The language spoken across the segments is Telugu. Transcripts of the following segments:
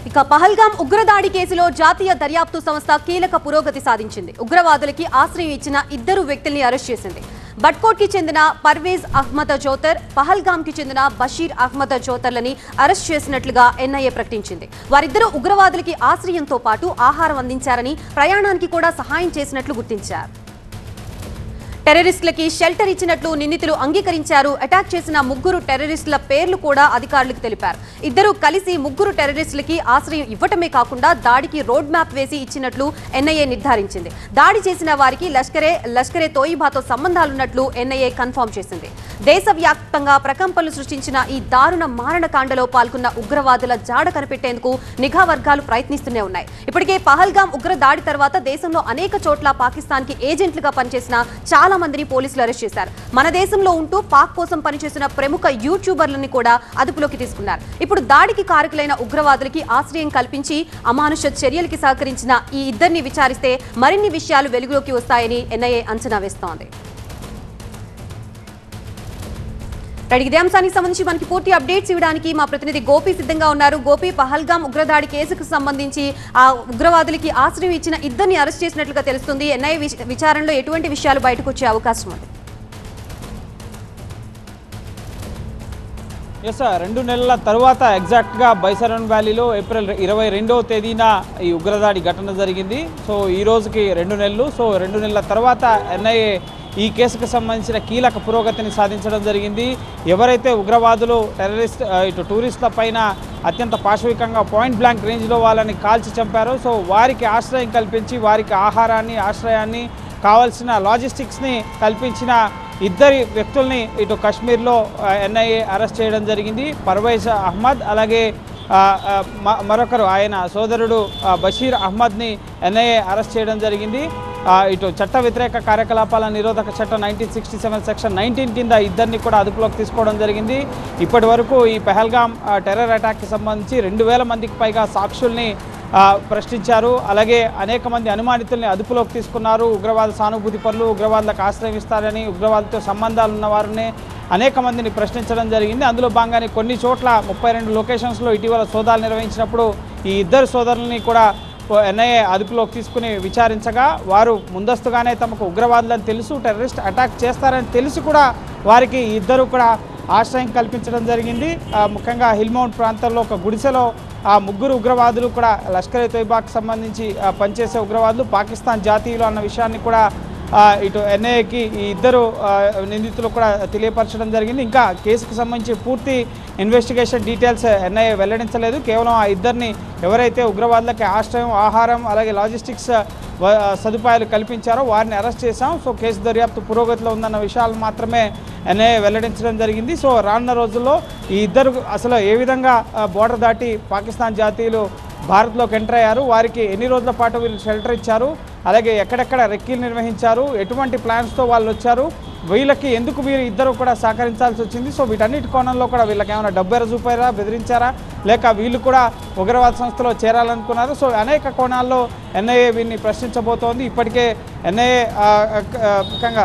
ఇక పహల్గాం ఉగ్రదాడి కేసులో జాతీయ దర్యాప్తు సంస్థ కీలక పురోగతి సాధించింది. ఉగ్రవాదులకి ఆశ్రయం ఇచ్చిన ఇద్దరు వ్యక్తుల్ని అరెస్ట్ చేసింది. బట్కోట్కి చెందిన పర్వేజ్ అహ్మద్ జోతర్, పహల్గాంకి చెందిన బషీర్ అహ్మద్ జోతర్లని అరెస్ట్ చేసినట్లుగా ఎన్ఐఏ ప్రకటించింది. వారిద్దరూ ఉగ్రవాదులకి ఆశ్రయంతో పాటు ఆహారం అందించారని, ప్రయాణానికి కూడా సహాయం చేసినట్లు గుర్తించారు. టెర్రరిస్టులకి షెల్టర్ ఇచ్చినట్లు నిందితులు అంగీకరించారు. అటాక్ చేసిన ముగ్గురు టెర్రరిస్టుల పేర్లు కూడా అధికారులకు తెలిపారు. ఇద్దరు కలిసి ముగ్గురు టెర్రరిస్టులకి ఆశ్రయం ఇవ్వటమే కాకుండా దాడికి రోడ్ మ్యాప్ వేసి ఇచ్చినట్లు ఎన్ఐఏ నిర్ధారించింది. దాడి చేసిన వారికి లష్కరే తోయిబాతో సంబంధాలున్నట్లు ఎన్ఐఏ కన్ఫర్మ్ చేసింది. దేశవ్యాప్తంగా ప్రకంపనలు సృష్టించిన ఈ దారుణ మారణకాండలో పాల్గొన్న ఉగ్రవాదుల జాడ కనిపెట్టేందుకు నిఘా వర్గాలు ప్రయత్నిస్తూనే ఉన్నాయి. ఇప్పటికే పహల్గాం ఉగ్ర దాడి తర్వాత దేశంలో అనేక చోట్ల పాకిస్తాన్ కి ఏజెంట్లుగా పనిచేసిన చాలా మందిని పోలీసులు అరెస్ట్ చేశారు. మన దేశంలో ఉంటూ పాక్ కోసం పనిచేసిన ప్రముఖ యూట్యూబర్లని కూడా అదుపులోకి తీసుకున్నారు. ఇప్పుడు దాడికి కారకులైన ఉగ్రవాదులకి ఆశ్రయం కల్పించి అమానుష చర్యలకి సహకరించిన ఈ ఇద్దరిని విచారిస్తే మరిన్ని విషయాలు వెలుగులోకి వస్తాయని ఎన్ఐఏ అంచనా వేస్తోంది. ఇదే అంశానికి సంబంధించి మనకి పూర్తి అప్డేట్స్ ఇవ్వడానికి మా ప్రతినిధి గోపి సిద్ధంగా ఉన్నారు. గోపి, పహల్గాం ఉగ్రదాడి కేసుకు సంబంధించి ఆ ఉగ్రవాదులకి ఆశ్రయం ఇచ్చిన ఇద్దరిని అరెస్ట్ చేసినట్లుగా తెలుస్తుంది. ఎన్ఐఏ విచారణలో ఎటువంటి విషయాలు బయటకు వచ్చే అవకాశం ఉంది? ఎస్, 2 నెలల తర్వాత ఎగ్జాక్ట్గా బైసరన్ వ్యాలీలో ఏప్రిల్ 22వ తేదీన ఈ ఉగ్రదాడి ఘటన జరిగింది. సో ఈ రోజుకి 2 నెలలు. సో 2 నెలల తర్వాత ఎన్ఐఏ ఈ కేసుకు సంబంధించిన కీలక పురోగతిని సాధించడం జరిగింది. ఎవరైతే ఉగ్రవాదులు ఇటు టూరిస్టుల పైన అత్యంత పాశవికంగా పాయింట్ బ్లాంక్ రేంజ్లో వాళ్ళని కాల్చి చంపారో, సో వారికి ఆశ్రయం కల్పించి వారికి ఆహారాన్ని, ఆశ్రయాన్ని, కావాల్సిన లాజిస్టిక్స్ని కల్పించిన ఇద్దరి వ్యక్తుల్ని ఇటు కాశ్మీర్లో ఎన్ఐఏ అరెస్ట్ చేయడం జరిగింది. పర్వేజ్ అహ్మద్, అలాగే మరొకరు ఆయన సోదరుడు బషీర్ అహ్మద్ని ఎన్ఐఏ అరెస్ట్ చేయడం జరిగింది. ఇటు చట్ట వ్యతిరేక కార్యకలాపాల నిరోధక చట్టం 1967 సెక్షన్ 19 కింద ఇద్దరిని కూడా అదుపులోకి తీసుకోవడం జరిగింది. ఇప్పటి వరకు ఈ పహల్గాం టెర్రర్ అటాక్కి సంబంధించి 2000 మందికి పైగా సాక్షుల్ని ప్రశ్నించారు. అలాగే అనేక మంది అనుమానితుల్ని అదుపులోకి తీసుకున్నారు. ఉగ్రవాద సానుభూతి పరులు, ఉగ్రవాదులకు ఆశ్రయం ఇస్తారని, ఉగ్రవాదులతో సంబంధాలు ఉన్న వారిని అనేక మందిని ప్రశ్నించడం జరిగింది. అందులో భాగంగానే కొన్ని చోట్ల 32 లొకేషన్స్లో ఇటీవల సోదాలు నిర్వహించినప్పుడు ఈ ఇద్దరు సోదరుల్ని కూడా ఎన్ఐఏ అదుపులోకి తీసుకుని విచారించగా వారు ముందస్తుగానే తమకు ఉగ్రవాదులని తెలుసు, టెర్రరిస్ట్ అటాక్ చేస్తారని తెలిసి కూడా వారికి ఇద్దరు కూడా ఆశ్రయం కల్పించడం జరిగింది. ముఖ్యంగా హిల్మౌంట్ ప్రాంతంలో ఒక గుడిసెలో ఆ ముగ్గురు ఉగ్రవాదులు కూడా లష్కరే తోయిబాకి సంబంధించి పనిచేసే ఉగ్రవాదులు, పాకిస్తాన్ జాతీయులు అన్న విషయాన్ని కూడా ఇటు ఎన్ఐఏకి ఈ ఇద్దరు నిందితులు కూడా తెలియపరచడం జరిగింది. ఇంకా కేసుకు సంబంధించి పూర్తి ఇన్వెస్టిగేషన్ డీటెయిల్స్ ఎన్ఐఏ వెల్లడించలేదు. కేవలం ఆ ఇద్దరిని ఎవరైతే ఉగ్రవాదులకి ఆశ్రయం, ఆహారం, అలాగే లాజిస్టిక్స్ సదుపాయాలు కల్పించారో వారిని అరెస్ట్ చేశాం. సో కేసు దర్యాప్తు పురోగతిలో ఉందన్న విషయాలు మాత్రమే ఎన్ఐఏ వెల్లడించడం జరిగింది. సో రానున్న రోజుల్లో ఈ ఇద్దరు అసలు ఏ విధంగా బోర్డర్ దాటి పాకిస్తాన్ జాతీయులు భారత్లోకి ఎంటర్ అయ్యారు, వారికి ఎన్ని రోజుల పాటు వీళ్ళు షెల్టర్ ఇచ్చారు, అలాగే ఎక్కడెక్కడ రెక్కీలు నిర్వహించారు, ఎటువంటి ప్లాన్స్తో వాళ్ళు వచ్చారు, వీళ్ళకి ఎందుకు వీరు ఇద్దరు కూడా సహకరించాల్సి వచ్చింది, సో వీటన్నిటి కోణంలో కూడా వీళ్ళకి ఏమైనా డబ్బు చూపారా, బెదిరించారా, లేక వీళ్ళు కూడా ఉగ్రవాద సంస్థలో చేరాలనుకున్నారు. సో అనేక కోణాల్లో ఎన్ఐఏ వీరిని ప్రశ్నించబోతోంది. ఇప్పటికే ఎన్ఐఏ ముఖ్యంగా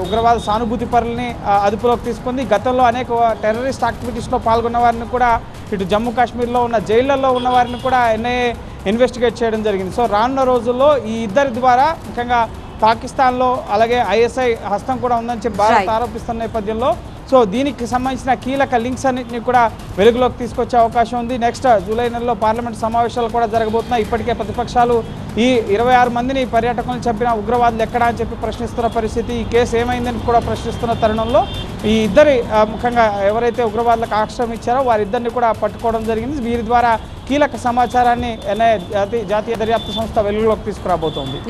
ఉగ్రవాద సానుభూతి పరులని అదుపులోకి తీసుకుంది. గతంలో అనేక టెర్రరిస్ట్ యాక్టివిటీస్లో పాల్గొన్న వారిని కూడా ఇటు జమ్మూ కాశ్మీర్లో ఉన్న జైళ్లలో ఉన్న వారిని కూడా ఎన్ఐఏ ఇన్వెస్టిగేట్ చేయడం జరిగింది. సో రానున్న రోజుల్లో ఈ ఇద్దరి ద్వారా ముఖ్యంగా పాకిస్తాన్లో అలాగే ఐఎస్ఐ హస్తం కూడా ఉందని చెప్పి భారత్ ఆరోపిస్తున్న నేపథ్యంలో సో దీనికి సంబంధించిన కీలక లింక్స్ అన్నింటినీ కూడా వెలుగులోకి తీసుకొచ్చే అవకాశం ఉంది. నెక్స్ట్ జూలై నెలలో పార్లమెంట్ సమావేశాలు కూడా జరగబోతున్నాయి. ఇప్పటికే ప్రతిపక్షాలు ఈ 26 మందిని పర్యాటకులను చంపిన ఉగ్రవాదులు ఎక్కడా అని చెప్పి ప్రశ్నిస్తున్న పరిస్థితి, ఈ కేసు ఏమైందని కూడా ప్రశ్నిస్తున్న తరుణంలో ఈ ఇద్దరి ముఖ్యంగా ఎవరైతే ఉగ్రవాదులకు ఆశ్రయం ఇచ్చారో వారిద్దరిని కూడా పట్టుకోవడం జరిగింది. వీరి ద్వారా కీలక సమాచారాన్ని జాతీయ దర్యాప్తు సంస్థ వెలుగులోకి తీసుకురాబోతోంది.